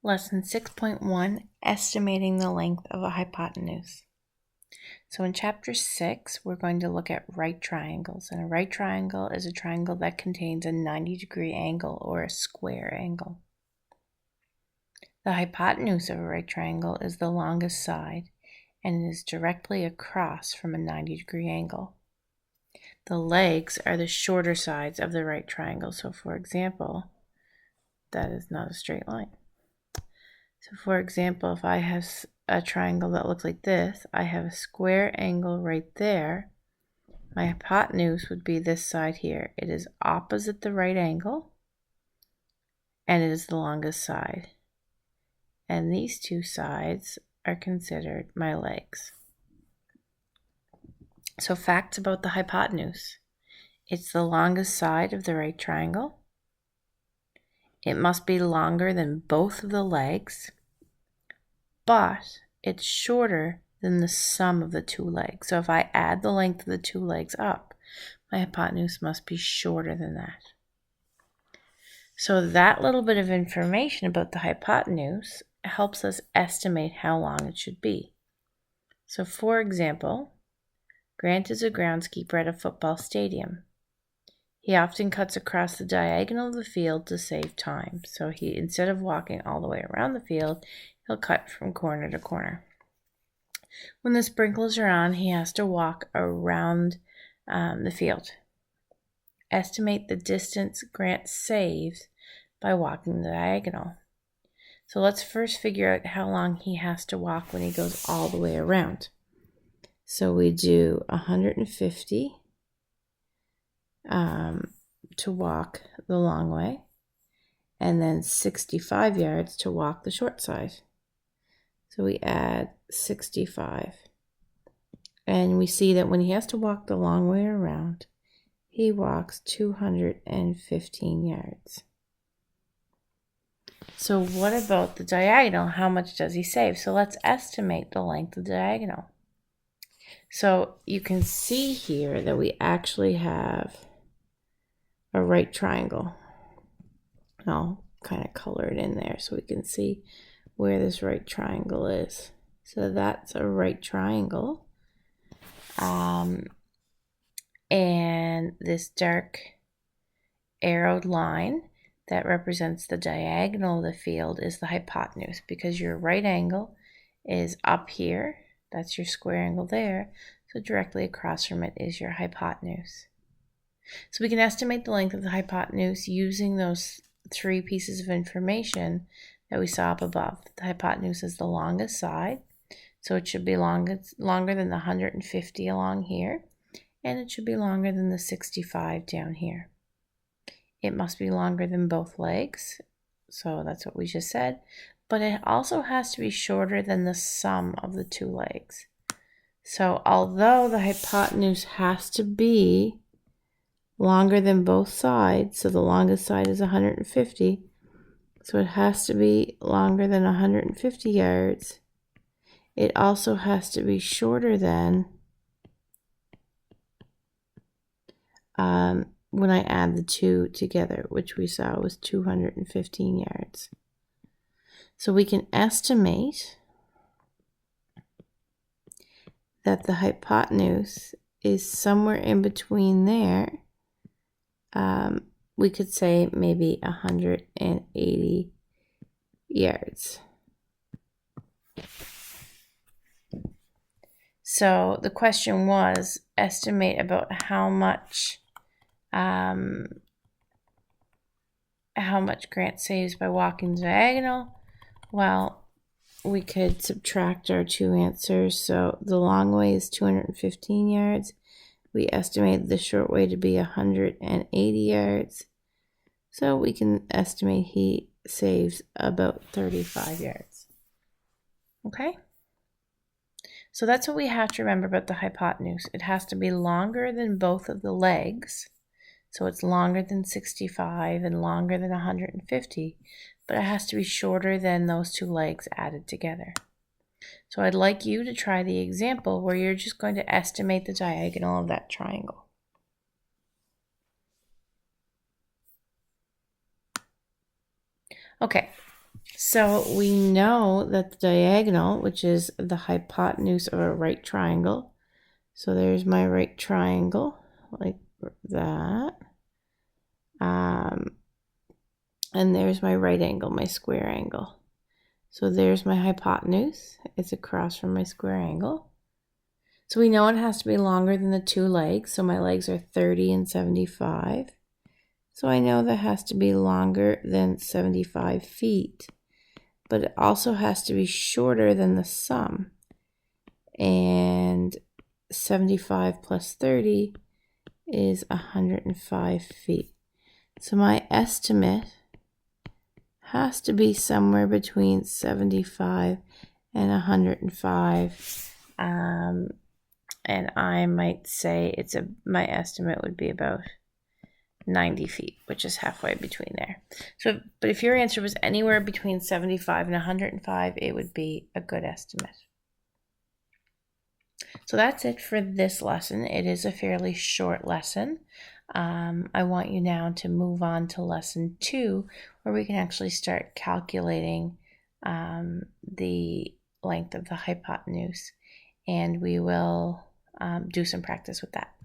Lesson 6.1, Estimating the Length of a Hypotenuse. So in Chapter 6, we're going to look at right triangles. And a right triangle is a triangle that contains a 90-degree angle or a square angle. The hypotenuse of a right triangle is the longest side, and it is directly across from a 90-degree angle. The legs are the shorter sides of the right triangle. So for example, that is not a straight line. So for example, if I have a triangle that looks like this, I have a square angle right there. My hypotenuse would be this side here. It is opposite the right angle, and it is the longest side. And these two sides are considered my legs. So facts about the hypotenuse. It's the longest side of the right triangle. It must be longer than both of the legs, but it's shorter than the sum of the two legs. So if I add the length of the two legs up, my hypotenuse must be shorter than that. So that little bit of information about the hypotenuse helps us estimate how long it should be. So for example, Grant is a groundskeeper at a football stadium. He often cuts across the diagonal of the field to save time. So instead of walking all the way around the field, he'll cut from corner to corner. When the sprinklers are on, he has to walk around the field. Estimate the distance Grant saves by walking the diagonal. So let's first figure out how long he has to walk when he goes all the way around. So we do 150 to walk the long way, and then 65 yards to walk the short side. So we add 65. And we see that when he has to walk the long way around, he walks 215 yards. So what about the diagonal? How much does he save? So let's estimate the length of the diagonal. So you can see here that we actually have a right triangle. And I'll kind of color it in there so we can see where this right triangle is. So that's a right triangle. And this dark arrowed line that represents the diagonal of the field is the hypotenuse, because your right angle is up here. That's your square angle there. So directly across from it is your hypotenuse. So we can estimate the length of the hypotenuse using those three pieces of information that we saw up above. The hypotenuse is the longest side, so it should be longer than the 150 along here, and it should be longer than the 65 down here. It must be longer than both legs, so that's what we just said, but it also has to be shorter than the sum of the two legs. So although the hypotenuse has to be longer than both sides, so the longest side is 150, so it has to be longer than 150 yards. It also has to be shorter than, when I add the two together, which we saw was 215 yards. So we can estimate that the hypotenuse is somewhere in between there. We could say maybe 180 yards. So the question was, estimate about how much Grant saves by walking the diagonal. Well, we could subtract our two answers. So the long way is 215 yards. We estimate the short way to be 180 yards. So we can estimate he saves about 35 yards. Okay? So that's what we have to remember about the hypotenuse. It has to be longer than both of the legs. So it's longer than 65 and longer than 150, but it has to be shorter than those two legs added together. So I'd like you to try the example where you're just going to estimate the diagonal of that triangle. Okay, So we know that the diagonal, which is the hypotenuse of a right triangle, so there's my right triangle, like that. And there's my right angle, my square angle. So there's my hypotenuse. It's across from my square angle. So we know it has to be longer than the two legs. So my legs are 30 and 75. So I know that has to be longer than 75 feet. But it also has to be shorter than the sum. And 75 plus 30 is 105 feet. So my estimate has to be somewhere between 75 and 105. And I might say my estimate would be about 90 feet, which is halfway between there. So, but if your answer was anywhere between 75 and 105, it would be a good estimate. So that's it for this lesson. It is a fairly short lesson. I want you now to move on to lesson 2, where we can actually start calculating the length of the hypotenuse, and we will do some practice with that.